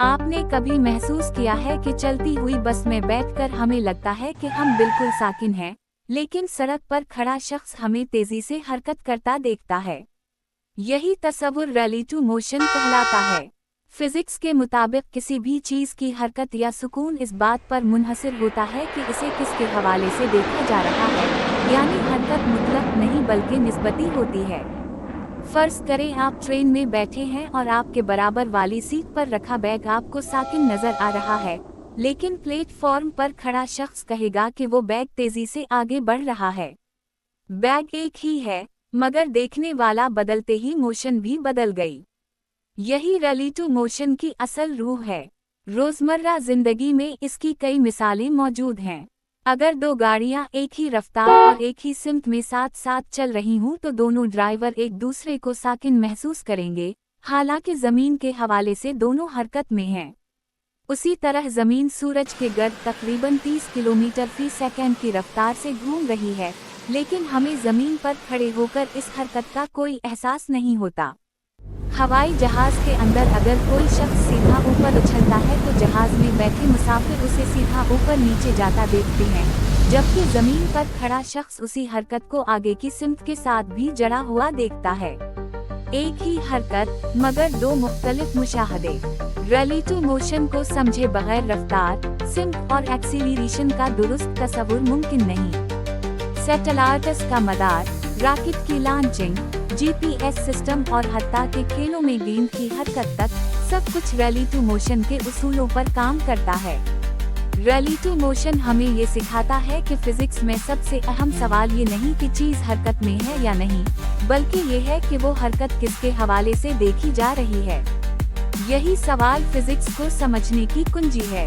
आपने कभी महसूस किया है कि चलती हुई बस में बैठकर हमें लगता है कि हम बिल्कुल साकिन हैं, लेकिन सड़क पर खड़ा शख्स हमें तेजी से हरकत करता देखता है। यही तस्वुर रिलेटिव मोशन कहलाता है। फिजिक्स के मुताबिक किसी भी चीज की हरकत या सुकून इस बात पर मुनहसर होता है कि इसे किसके हवाले से देखा जा रहा है, यानी हरकत मुतलक नहीं बल्कि निस्बती होती है। फर्ज करें आप ट्रेन में बैठे हैं और आपके बराबर वाली सीट पर रखा बैग आपको साकिन नजर आ रहा है, लेकिन प्लेटफॉर्म पर खड़ा शख्स कहेगा कि वो बैग तेजी से आगे बढ़ रहा है। बैग एक ही है, मगर देखने वाला बदलते ही मोशन भी बदल गई। यही रिलेटिव मोशन की असल रूह है। रोजमर्रा जिंदगी में इसकी कई मिसालें मौजूद हैं। अगर दो गाड़ियां एक ही रफ्तार और एक ही सिमत में साथ साथ चल रही हूं तो दोनों ड्राइवर एक दूसरे को साकिन महसूस करेंगे, हालांकि जमीन के हवाले से दोनों हरकत में हैं। उसी तरह जमीन सूरज के गर्द तकरीबन 30 किलोमीटर फी सेकंड की रफ्तार से घूम रही है, लेकिन हमें जमीन पर खड़े होकर इस हरकत का कोई एहसास नहीं होता। हवाई जहाज के अंदर अगर कोई शख्स सीधा ऊपर उछलता है तो जहाज में बैठे मुसाफिर उसे सीधा ऊपर नीचे जाता देखते हैं, जबकि जमीन पर खड़ा शख्स उसी हरकत को आगे की सिमत के साथ भी जड़ा हुआ देखता है। एक ही हरकत मगर दो मुख्तलिफ मुशाहदे। रिलेटिव मोशन को समझे बगैर रफ्तार, सिमत और एक्सीलरेशन का दुरुस्त तस्वुर मुमकिन नहीं। सैटेलाइट्स का मदार, रॉकेट की लॉन्चिंग, जीपीएस सिस्टम और हत्ता के खेलों में गेंद की हरकत तक सब कुछ रिलेटिव मोशन के उसूलों पर काम करता है। रिलेटिव मोशन हमें ये सिखाता है कि फिजिक्स में सबसे अहम सवाल ये नहीं कि चीज हरकत में है या नहीं, बल्कि ये है कि वो हरकत किसके हवाले से देखी जा रही है। यही सवाल फिजिक्स को समझने की कुंजी है।